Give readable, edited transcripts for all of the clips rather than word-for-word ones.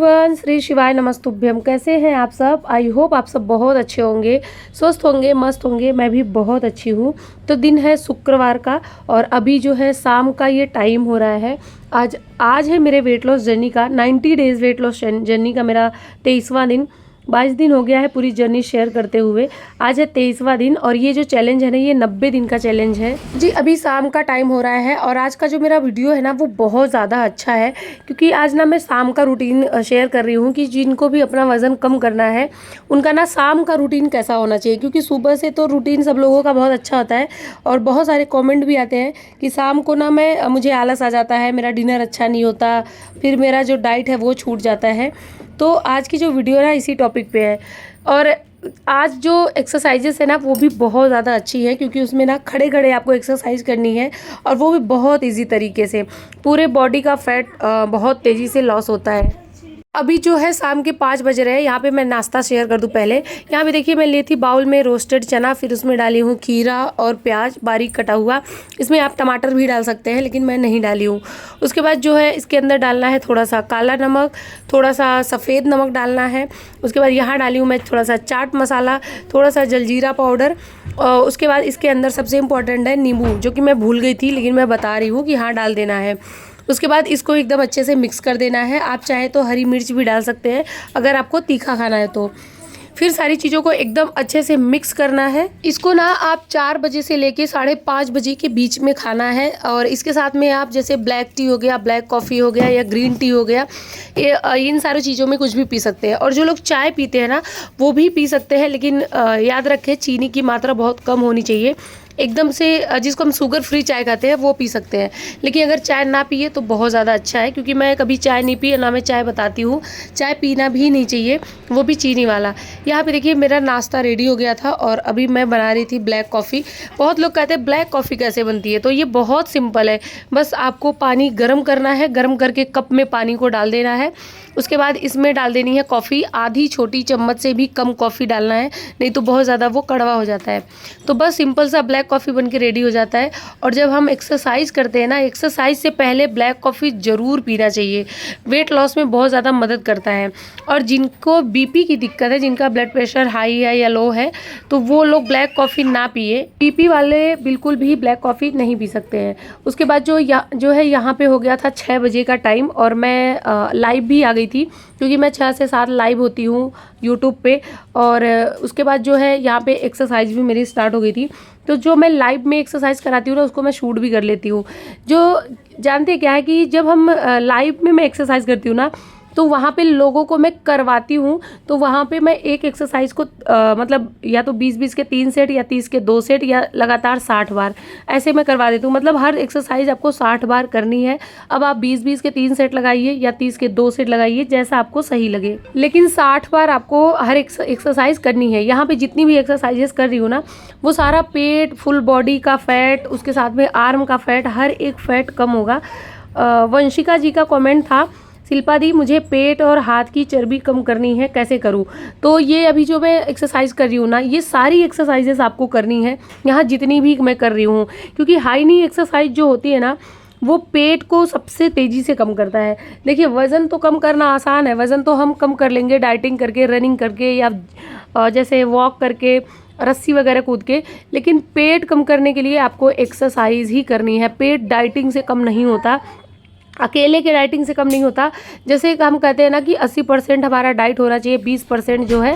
Everyone, Shri शिवाय नमस्तुभ्यम। कैसे हैं आप सब? आई होप आप सब बहुत अच्छे होंगे, स्वस्थ होंगे, मस्त होंगे। मैं भी बहुत अच्छी हूँ। तो दिन है शुक्रवार का और अभी जो है शाम का ये टाइम हो रहा है। आज है मेरे वेट लॉस जर्नी का 90 डेज़ वेट लॉस जर्नी का मेरा 23वां दिन। 22 दिन हो गया है पूरी जर्नी शेयर करते हुए। आज है 23वां दिन और ये जो चैलेंज है ना, ये 90 दिन का चैलेंज है जी। अभी शाम का टाइम हो रहा है और आज का जो मेरा वीडियो है ना, वो बहुत ज़्यादा अच्छा है क्योंकि आज ना मैं शाम का रूटीन शेयर कर रही हूँ कि जिनको भी अपना वज़न कम करना है उनका ना शाम का रूटीन कैसा होना चाहिए। क्योंकि सुबह से तो रूटीन सब लोगों का बहुत अच्छा होता है और बहुत सारे कॉमेंट भी आते हैं कि शाम को ना मुझे आलस आ जाता है, मेरा डिनर अच्छा नहीं होता, फिर मेरा जो डाइट है वो छूट जाता है। तो आज की जो वीडियो है इसी टॉपिक पे है। और आज जो एक्सरसाइजेस है ना, वो भी बहुत ज़्यादा अच्छी है क्योंकि उसमें ना खड़े खड़े आपको एक्सरसाइज करनी है और वो भी बहुत इजी तरीके से। पूरे बॉडी का फैट बहुत तेज़ी से लॉस होता है। अभी जो है शाम के 5 बज रहे हैं। यहाँ पे मैं नाश्ता शेयर कर दूँ पहले। यहाँ पे देखिए, मैं ली थी बाउल में रोस्टेड चना, फिर उसमें डाली हूँ खीरा और प्याज बारीक कटा हुआ। इसमें आप टमाटर भी डाल सकते हैं लेकिन मैं नहीं डाली हूँ। उसके बाद जो है इसके अंदर डालना है थोड़ा सा काला नमक, थोड़ा सा सफ़ेद नमक डालना है। उसके बाद यहाँ डाली हूँ मैं थोड़ा सा चाट मसाला, थोड़ा सा जलजीरा पाउडर। और उसके बाद इसके अंदर सबसे इम्पॉर्टेंट है नींबू, जो कि मैं भूल गई थी लेकिन मैं बता रही हूँ कि हाँ डाल देना है। उसके बाद इसको एकदम अच्छे से मिक्स कर देना है। आप चाहे तो हरी मिर्च भी डाल सकते हैं अगर आपको तीखा खाना है तो। फिर सारी चीज़ों को एकदम अच्छे से मिक्स करना है। इसको ना आप 4 बजे से लेके 5:30 बजे के बीच में खाना है। और इसके साथ में आप जैसे ब्लैक टी हो गया, ब्लैक कॉफ़ी हो गया या ग्रीन टी हो गया, इन सारी चीज़ों में कुछ भी पी सकते हैं। और जो लोग चाय पीते हैं ना, वो भी पी सकते हैं लेकिन याद रखें चीनी की मात्रा बहुत कम होनी चाहिए। एकदम से जिसको हम शुगर फ्री चाय खाते हैं वो पी सकते हैं, लेकिन अगर चाय ना पिए तो बहुत ज़्यादा अच्छा है। क्योंकि मैं कभी चाय नहीं पी, ना मैं चाय बताती हूँ। चाय पीना भी नहीं चाहिए, वो भी चीनी वाला। यहाँ पे देखिए मेरा नाश्ता रेडी हो गया था और अभी मैं बना रही थी ब्लैक कॉफ़ी। बहुत लोग कहते हैं ब्लैक कॉफ़ी कैसे बनती है, तो ये बहुत सिंपल है। बस आपको पानी गर्म करना है, गर्म करके कप में पानी को डाल देना है। उसके बाद इसमें डाल देनी है कॉफ़ी। आधी छोटी चम्मच से भी कम कॉफ़ी डालना है, नहीं तो बहुत ज़्यादा वो कड़वा हो जाता है। तो बस सिंपल सा ब्लैक कॉफ़ी बन के रेडी हो जाता है। और जब हम एक्सरसाइज करते हैं ना, एक्सरसाइज से पहले ब्लैक कॉफ़ी ज़रूर पीना चाहिए। वेट लॉस में बहुत ज़्यादा मदद करता है। और जिनको बीपी की दिक्कत है, जिनका ब्लड प्रेशर हाई है या लो है, तो वो लोग ब्लैक कॉफ़ी ना पिए। बीपी वाले बिल्कुल भी ब्लैक कॉफ़ी नहीं पी सकते हैं। उसके बाद जो है यहाँ पे हो गया था 6 बजे का टाइम और मैं लाइव भी आ गई थी क्योंकि मैं 6 से 7 लाइव होती हूँ यूट्यूब पे। और उसके बाद जो है यहाँ पे एक्सरसाइज भी मेरी स्टार्ट हो गई थी। तो जो मैं लाइव में एक्सरसाइज कराती हूँ ना, उसको मैं शूट भी कर लेती हूँ। जो जानते क्या है कि जब हम लाइव में मैं एक्सरसाइज करती हूँ ना, तो वहाँ पे लोगों को मैं करवाती हूँ। तो वहाँ पे मैं एक एक्सरसाइज को मतलब या तो 20-20 के 3 सेट या 30 के 2 सेट या लगातार 60 बार ऐसे मैं करवा देती हूँ। मतलब हर एक्सरसाइज आपको 60 बार करनी है। अब आप 20-20 के 3 सेट लगाइए या 30 के 2 सेट लगाइए, जैसा आपको सही लगे, लेकिन 60 बार आपको हर एक्सरसाइज करनी है। यहाँ पे जितनी भी एक्सरसाइजेस कर रही हूँ ना, वो सारा पेट, फुल बॉडी का फैट, उसके साथ में आर्म का फैट, हर एक फैट कम होगा। वंशिका जी का कमेंट था, शिल्पा दी मुझे पेट और हाथ की चर्बी कम करनी है, कैसे करूं? तो ये अभी जो मैं एक्सरसाइज कर रही हूँ ना, ये सारी एक्सरसाइजेस आपको करनी है यहाँ जितनी भी मैं कर रही हूँ। क्योंकि हाई नी एक्सरसाइज जो होती है ना, वो पेट को सबसे तेज़ी से कम करता है। देखिए, वज़न तो कम करना आसान है, वज़न तो हम कम कर लेंगे डाइटिंग करके, रनिंग करके या जैसे वॉक करके, रस्सी वगैरह कूद के। लेकिन पेट कम करने के लिए आपको एक्सरसाइज ही करनी है। पेट डाइटिंग से कम नहीं होता, अकेले के डाइटिंग से कम नहीं होता। जैसे हम कहते हैं ना कि 80% हमारा डाइट होना चाहिए, 20% जो है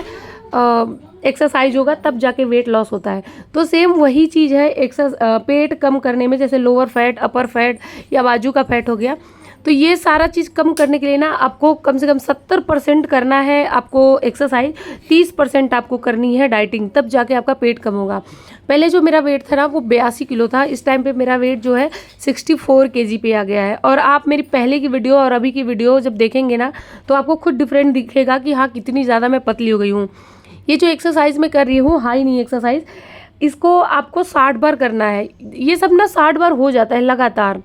एक्सरसाइज होगा, तब जाके वेट लॉस होता है। तो सेम वही चीज़ है पेट कम करने में। जैसे लोअर फैट, अपर फैट या बाजू का फैट हो गया, तो ये सारा चीज़ कम करने के लिए ना आपको कम से कम 70% करना है आपको एक्सरसाइज, 30% आपको करनी है डाइटिंग, तब जाके आपका पेट कम होगा। पहले जो मेरा वेट था ना, वो 82 किलो था। इस टाइम पे मेरा वेट जो है 64 केजी पे आ गया है। और आप मेरी पहले की वीडियो और अभी की वीडियो जब देखेंगे ना, तो आपको खुद डिफरेंट दिखेगा कि हाँ कितनी ज़्यादा मैं पतली हो गई हूँ। ये जो एक्सरसाइज मैं कर रही हूँ, हाई नी एक्सरसाइज, इसको आपको 60 बार करना है। ये सब ना 60 बार हो जाता है लगातार।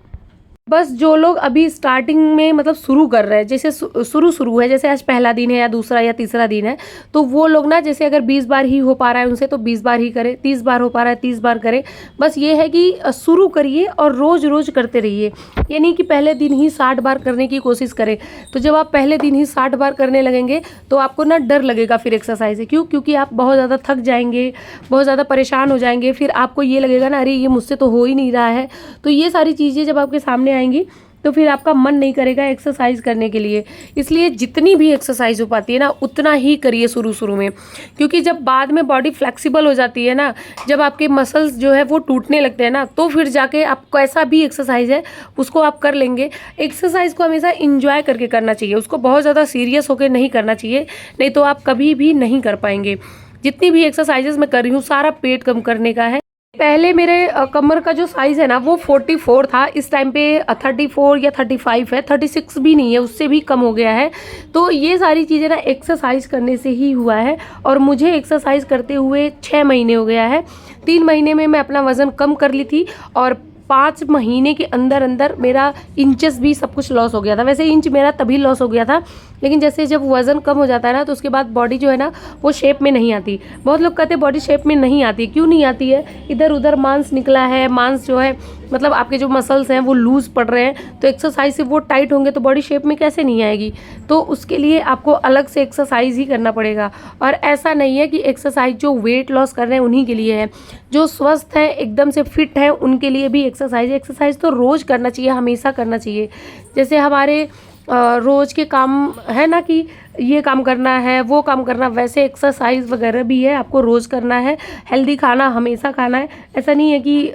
बस जो लोग अभी स्टार्टिंग में मतलब शुरू कर रहे हैं, जैसे शुरू है, जैसे आज पहला दिन है या दूसरा या तीसरा दिन है, तो वो लोग ना जैसे अगर 20 बार ही हो पा रहा है उनसे तो 20 बार ही करें, 30 बार हो पा रहा है 30 बार करें। बस ये है कि शुरू करिए और रोज़ रोज़ करते रहिए। ये नहीं कि पहले दिन ही 60 बार करने की कोशिश करें। तो जब आप पहले दिन ही 60 बार करने लगेंगे तो आपको ना डर लगेगा फिर एक्सरसाइज से। क्यों? क्योंकि आप बहुत ज़्यादा थक जाएंगे, बहुत ज़्यादा परेशान हो जाएंगे, फिर आपको ये लगेगा ना, अरे ये मुझसे तो हो ही नहीं रहा है। तो ये सारी चीज़ें जब आपके सामने आएंगी तो फिर आपका मन नहीं करेगा एक्सरसाइज करने के लिए। इसलिए जितनी भी एक्सरसाइज हो पाती है ना उतना ही करिए शुरू शुरू में, क्योंकि जब बाद में बॉडी फ्लेक्सिबल हो जाती है ना, जब आपके मसल्स जो है वो टूटने लगते हैं ना, तो फिर जाके आप कैसा भी एक्सरसाइज है उसको आप कर लेंगे। एक्सरसाइज को हमेशा इंजॉय करके करना चाहिए, उसको बहुत ज़्यादा सीरियस होकर नहीं करना चाहिए, नहीं तो आप कभी भी नहीं कर पाएंगे। जितनी भी एक्सरसाइजेस मैं कर रही हूँ सारा पेट कम करने का है। पहले मेरे कमर का जो साइज़ है ना वो 44 था, इस टाइम पे 34 या 35 है, 36 भी नहीं है, उससे भी कम हो गया है। तो ये सारी चीज़ें ना एक्सरसाइज करने से ही हुआ है। और मुझे एक्सरसाइज करते हुए 6 महीने हो गया है। 3 महीने में मैं अपना वज़न कम कर ली थी और 5 महीने के अंदर अंदर मेरा इंचेस भी सब कुछ लॉस हो गया था। वैसे इंच मेरा तभी लॉस हो गया था, लेकिन जैसे जब वज़न कम हो जाता है ना तो उसके बाद बॉडी जो है ना वो शेप में नहीं आती। बहुत लोग कहते हैं बॉडी शेप में नहीं आती, क्यों नहीं आती है? इधर उधर मांस निकला है, मांस जो है मतलब आपके जो मसल्स हैं वो लूज़ पड़ रहे हैं, तो एक्सरसाइज से वो टाइट होंगे तो बॉडी शेप में कैसे नहीं आएगी? तो उसके लिए आपको अलग से एक्सरसाइज ही करना पड़ेगा। और ऐसा नहीं है कि एक्सरसाइज जो वेट लॉस कर रहे हैं उन्हीं के लिए है, जो स्वस्थ हैं एकदम से फिट हैं उनके लिए भी एक्सरसाइज तो रोज़ करना चाहिए, हमेशा करना चाहिए। जैसे हमारे रोज़ के काम है ना कि ये काम करना है वो काम करना, वैसे एक्सरसाइज वगैरह भी है, आपको रोज़ करना है। हेल्दी खाना हमेशा खाना है। ऐसा नहीं है कि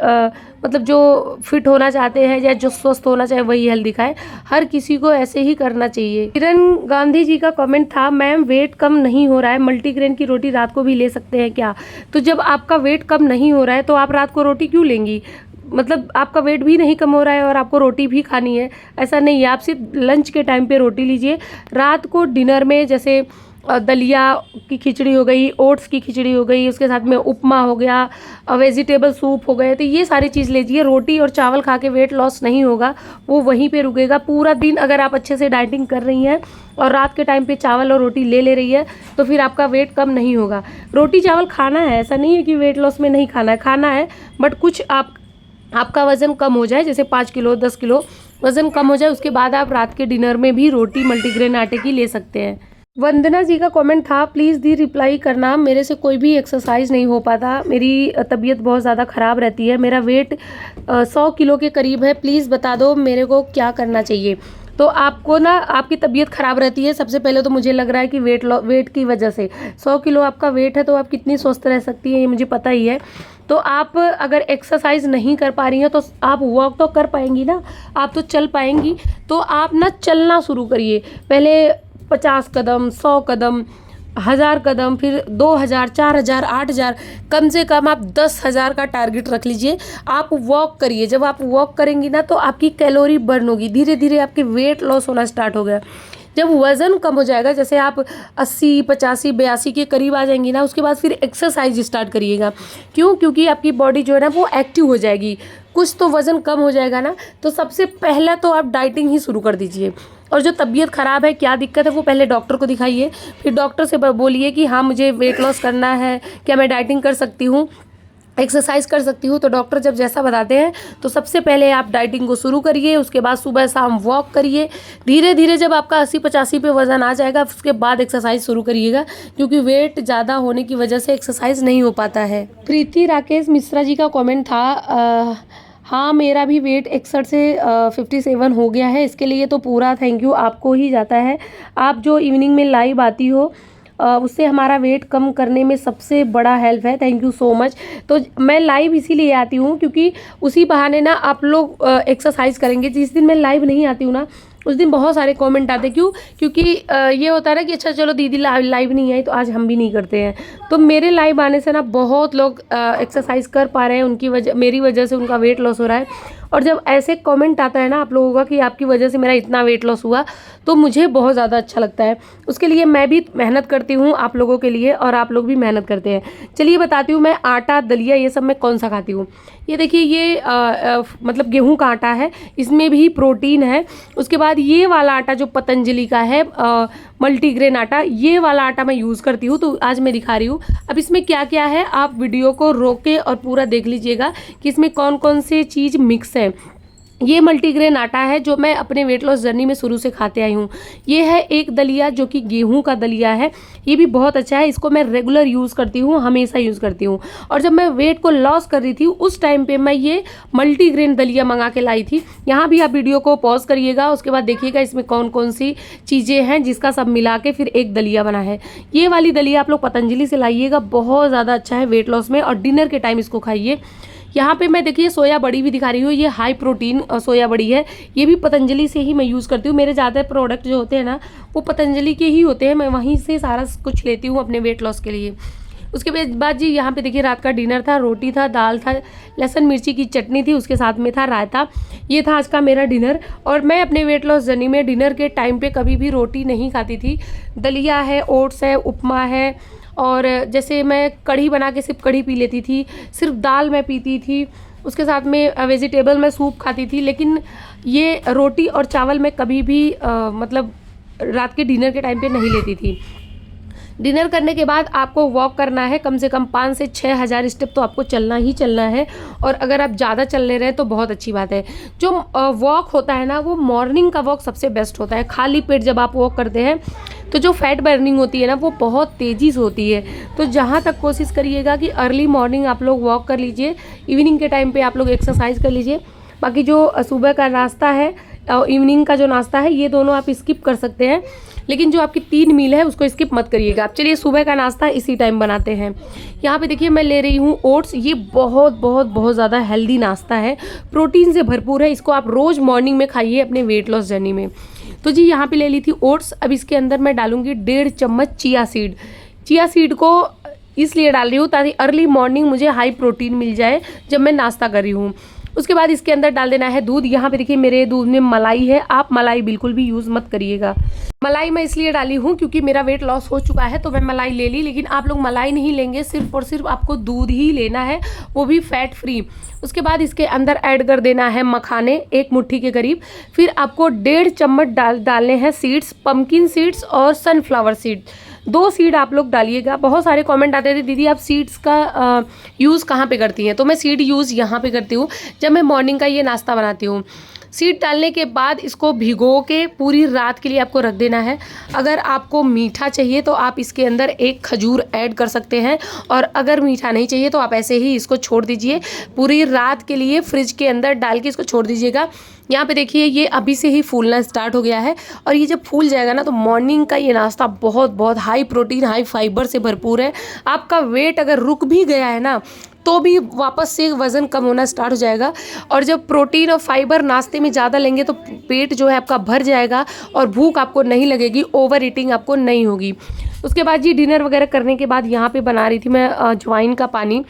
मतलब जो फिट होना चाहते हैं या जो स्वस्थ होना चाहे वही हेल्दी खाए, हर किसी को ऐसे ही करना चाहिए। किरण गांधी जी का कमेंट था, मैम वेट कम नहीं हो रहा है, मल्टीग्रेन की रोटी रात को भी ले सकते हैं क्या? तो जब आपका वेट कम नहीं हो रहा है तो आप रात को रोटी क्यों लेंगी? मतलब आपका वेट भी नहीं कम हो रहा है और आपको रोटी भी खानी है, ऐसा नहीं है। आप सिर्फ लंच के टाइम पे रोटी लीजिए। रात को डिनर में जैसे दलिया की खिचड़ी हो गई, ओट्स की खिचड़ी हो गई, उसके साथ में उपमा हो गया, वेजिटेबल सूप हो गए, तो ये सारी चीज़ लीजिए। रोटी और चावल खा के वेट लॉस नहीं होगा, वो वहीं पे रुकेगा। पूरा दिन अगर आप अच्छे से डाइटिंग कर रही हैं और रात के टाइम पे चावल और रोटी ले रही है तो फिर आपका वेट कम नहीं होगा। रोटी चावल खाना है, ऐसा नहीं है कि वेट लॉस में नहीं खाना है, खाना है, बट कुछ आपका वज़न कम हो जाए, जैसे 5 किलो 10 किलो वज़न कम हो जाए, उसके बाद आप रात के डिनर में भी रोटी मल्टीग्रेन आटे की ले सकते हैं। वंदना जी का कमेंट था, प्लीज़ दी रिप्लाई करना, मेरे से कोई भी एक्सरसाइज नहीं हो पाता, मेरी तबीयत बहुत ज़्यादा ख़राब रहती है, मेरा वेट 100 किलो के करीब है, प्लीज़ बता दो मेरे को क्या करना चाहिए। तो आपको ना आपकी तबीयत ख़राब रहती है, सबसे पहले तो मुझे लग रहा है कि वेट की वजह से 100 किलो आपका वेट है, तो आप कितनी स्वस्थ रह सकती हैं ये मुझे पता ही है। तो आप अगर एक्सरसाइज नहीं कर पा रही हैं तो आप वॉक तो कर पाएंगी ना, आप तो चल पाएंगी, तो आप ना चलना शुरू करिए। पहले 50 कदम, 100 कदम, 1000 कदम, फिर 2000, 4000, 8000, कम से कम आप 10,000 का टारगेट रख लीजिए। आप वॉक करिए, जब आप वॉक करेंगी ना तो आपकी कैलोरी बर्न होगी, धीरे धीरे आपके वेट लॉस होना स्टार्ट हो गया। जब वज़न कम हो जाएगा, जैसे आप 80, 85, 82 के करीब आ जाएंगी ना, उसके बाद फिर एक्सरसाइज स्टार्ट करिएगा। क्यों? क्योंकि आपकी बॉडी जो है ना वो एक्टिव हो जाएगी, कुछ तो वज़न कम हो जाएगा ना। तो सबसे पहला तो आप डाइटिंग ही शुरू कर दीजिए। और जो तबीयत ख़राब है, क्या दिक्कत है, वो पहले डॉक्टर को दिखाइए, फिर डॉक्टर से बोलिए कि हाँ मुझे वेट लॉस करना है, क्या मैं डाइटिंग कर सकती हूँ, एक्सरसाइज कर सकती हूँ। तो डॉक्टर जब जैसा बताते हैं तो सबसे पहले आप डाइटिंग को शुरू करिए, उसके बाद सुबह शाम वॉक करिए। धीरे धीरे जब आपका 80-85 पे वज़न आ जाएगा उसके बाद एक्सरसाइज शुरू करिएगा, क्योंकि वेट ज़्यादा होने की वजह से एक्सरसाइज नहीं हो पाता है। प्रीति राकेश मिश्रा जी का कमेंट था, हाँ मेरा भी वेट 61 से 57 हो गया है, इसके लिए तो पूरा थैंक यू आपको ही जाता है। आप जो इवनिंग में लाइव आती हो उससे हमारा वेट कम करने में सबसे बड़ा हेल्प है, थैंक यू सो मच। तो मैं लाइव इसीलिए आती हूँ क्योंकि उसी बहाने ना आप लोग एक्सरसाइज करेंगे। जिस दिन मैं लाइव नहीं आती हूँ ना उस दिन बहुत सारे कमेंट आते, क्यों? क्योंकि ये होता है ना कि अच्छा चलो दीदी लाइव नहीं आई तो आज हम भी नहीं करते हैं। तो मेरे लाइव आने से ना बहुत लोग एक्सरसाइज कर पा रहे हैं, उनकी वजह, मेरी वजह से उनका वेट लॉस हो रहा है। और जब ऐसे कमेंट आता है ना आप लोगों का कि आपकी वजह से मेरा इतना वेट लॉस हुआ, तो मुझे बहुत ज़्यादा अच्छा लगता है। उसके लिए मैं भी मेहनत करती हूँ आप लोगों के लिए, और आप लोग भी मेहनत करते हैं। चलिए बताती हूँ मैं आटा, दलिया ये सब मैं कौन सा खाती हूँ। ये देखिए, ये मतलब गेहूं का आटा है, इसमें भी प्रोटीन है। उसके बाद ये वाला आटा जो पतंजलि का है, मल्टीग्रेन आटा, ये वाला आटा मैं यूज़ करती हूँ, तो आज मैं दिखा रही हूँ। अब इसमें क्या क्या है आप वीडियो को रोक के और पूरा देख लीजिएगा कि इसमें कौन कौन से चीज़ मिक्स है। ये मल्टीग्रेन आटा है जो मैं अपने वेट लॉस जर्नी में शुरू से खाते आई हूँ। ये है एक दलिया जो कि गेहूं का दलिया है, ये भी बहुत अच्छा है, इसको मैं रेगुलर यूज़ करती हूँ, हमेशा यूज़ करती हूँ। और जब मैं वेट को लॉस कर रही थी उस टाइम पे मैं ये मल्टीग्रेन दलिया मंगा के लाई थी। यहाँ भी आप वीडियो को पॉज करिएगा, उसके बाद देखिएगा इसमें कौन कौन सी चीज़ें हैं जिसका सब मिला के फिर एक दलिया बना है। ये वाली दलिया आप लोग पतंजलि से लाइएगा, बहुत ज़्यादा अच्छा है वेट लॉस में, और डिनर के टाइम इसको खाइए। यहाँ पे मैं देखिए सोया बड़ी भी दिखा रही हूँ, ये हाई प्रोटीन सोया बड़ी है, ये भी पतंजलि से ही मैं यूज़ करती हूँ। मेरे ज़्यादा प्रोडक्ट जो होते हैं ना वो पतंजलि के ही होते हैं, मैं वहीं से सारा कुछ लेती हूँ अपने वेट लॉस के लिए। उसके बाद जी यहाँ पे देखिए रात का डिनर था, रोटी था, दाल था, लहसुन मिर्ची की चटनी थी, उसके साथ में था रायता। ये था आज का मेरा डिनर। और मैं अपने वेट लॉस जर्नी में डिनर के टाइम पे कभी भी रोटी नहीं खाती थी। दलिया है, ओट्स है, उपमा है, और जैसे मैं कढ़ी बना के सिर्फ कढ़ी पी लेती थी, सिर्फ दाल मैं पीती थी, उसके साथ में वेजिटेबल में सूप खाती थी। लेकिन ये रोटी और चावल मैं कभी भी मतलब रात के डिनर के टाइम पे नहीं लेती थी। डिनर करने के बाद आपको वॉक करना है, कम से कम 5 से 6 हज़ार स्टेप तो आपको चलना ही चलना है। और अगर आप ज़्यादा चल ले रहे हैं तो बहुत अच्छी बात है। जो वॉक होता है ना वो मॉर्निंग का वॉक सबसे बेस्ट होता है। खाली पेट जब आप वॉक करते हैं तो जो फैट बर्निंग होती है ना वो बहुत तेज़ी से होती है। तो जहाँ तक कोशिश करिएगा कि अर्ली मॉर्निंग आप लोग वॉक कर लीजिए, इवनिंग के टाइम पे आप लोग एक्सरसाइज कर लीजिए। बाकी जो सुबह का नाश्ता है और इवनिंग का जो नाश्ता है ये दोनों आप स्किप कर सकते हैं, लेकिन जो आपकी 3 मील है उसको स्किप मत करिएगा आप। चलिए सुबह का नाश्ता इसी टाइम बनाते हैं। यहाँ पे देखिए मैं ले रही हूँ ओट्स, ये बहुत बहुत बहुत ज़्यादा हेल्दी नाश्ता है, प्रोटीन से भरपूर है। इसको आप रोज़ मॉर्निंग में खाइए अपने वेट लॉस जर्नी में। तो जी यहाँ पे ले ली थी ओट्स। अब इसके अंदर मैं डालूंगी 1.5 चम्मच चिया सीड। चिया सीड को इसलिए डाल रही हूँ ताकि अर्ली मॉर्निंग मुझे हाई प्रोटीन मिल जाए जब मैं नाश्ता कर रही हूँ। उसके बाद इसके अंदर डाल देना है दूध। यहाँ पे देखिए मेरे दूध में मलाई है, आप मलाई बिल्कुल भी यूज़ मत करिएगा। मलाई मैं इसलिए डाली हूँ क्योंकि मेरा वेट लॉस हो चुका है तो मैं मलाई ले ली, लेकिन आप लोग मलाई नहीं लेंगे, सिर्फ और सिर्फ आपको दूध ही लेना है, वो भी फैट फ्री। उसके बाद इसके अंदर ऐड कर देना है मखाने, 1 मुट्ठी के करीब। फिर आपको 1.5 चम्मच डालने हैं सीड्स, पम्पकिन सीड्स और सनफ्लावर सीड। 2 सीड आप लोग डालिएगा। बहुत सारे कमेंट आते थे दीदी आप सीड्स का यूज़ कहाँ पे करती हैं, तो मैं सीड यूज़ यहाँ पे करती हूँ जब मैं मॉर्निंग का ये नाश्ता बनाती हूँ। सीड डालने के बाद इसको भिगो के पूरी रात के लिए आपको रख देना है। अगर आपको मीठा चाहिए तो आप इसके अंदर 1 खजूर ऐड कर सकते हैं, और अगर मीठा नहीं चाहिए तो आप ऐसे ही इसको छोड़ दीजिए पूरी रात के लिए, फ्रिज के अंदर डाल के इसको छोड़ दीजिएगा। यहाँ पे देखिए ये अभी से ही फूलना स्टार्ट हो गया है, और ये जब फूल जाएगा ना तो मॉर्निंग का ये नाश्ता बहुत बहुत हाई प्रोटीन हाई फाइबर से भरपूर है। आपका वेट अगर रुक भी गया है ना तो भी वापस से वज़न कम होना स्टार्ट हो जाएगा। और जब प्रोटीन और फाइबर नाश्ते में ज़्यादा लेंगे तो पेट जो है आपका भर जाएगा और भूख आपको नहीं लगेगी, ओवर ईटिंग आपको नहीं होगी। उसके बाद जी डिनर वगैरह करने के बाद यहाँ पे बना रही थी मैं अजवाइन का पानी,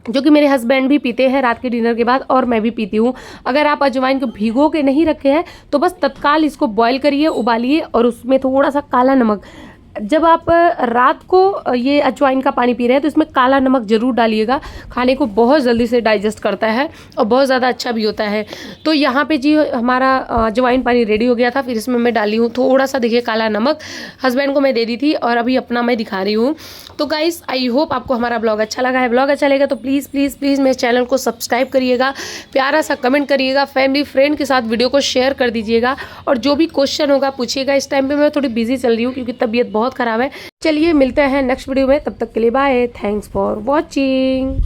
जो कि मेरे हस्बैंड भी पीते हैं रात के डिनर के बाद, और मैं भी पीती हूँ। अगर आप अजवाइन को भिगो के नहीं रखे हैं तो बस तत्काल इसको बॉईल करिए, उबालिए, और उसमें थोड़ा सा काला नमक, जब आप रात को ये अजवाइन का पानी पी रहे हैं तो इसमें काला नमक ज़रूर डालिएगा, खाने को बहुत जल्दी से डाइजेस्ट करता है और बहुत ज़्यादा अच्छा भी होता है। तो यहाँ पे जी हमारा अजवाइन पानी रेडी हो गया था। फिर इसमें मैं डाली हूँ थोड़ा सा देखिए काला नमक, हस्बैंड को मैं दे दी थी और अभी अपना मैं दिखा रही हूँ। तो गाइस आई होप आपको हमारा ब्लॉग अच्छा लगा है। ब्लॉग अच्छा लगेगा तो प्लीज़ प्लीज़ प्लीज़ मेरे चैनल को सब्सक्राइब करिएगा, प्यारा सा कमेंट करिएगा, फैमिली फ्रेंड के साथ वीडियो को शेयर कर दीजिएगा, और जो भी क्वेश्चन होगा पूछिएगा। इस टाइम पे मैं थोड़ी बिजी चल रही हूँ क्योंकि तबीयत बहुत ख़राब है। चलिए मिलते हैं नेक्स्ट वीडियो में, तब तक के लिए बाय, थैंक्स फॉर वॉचिंग।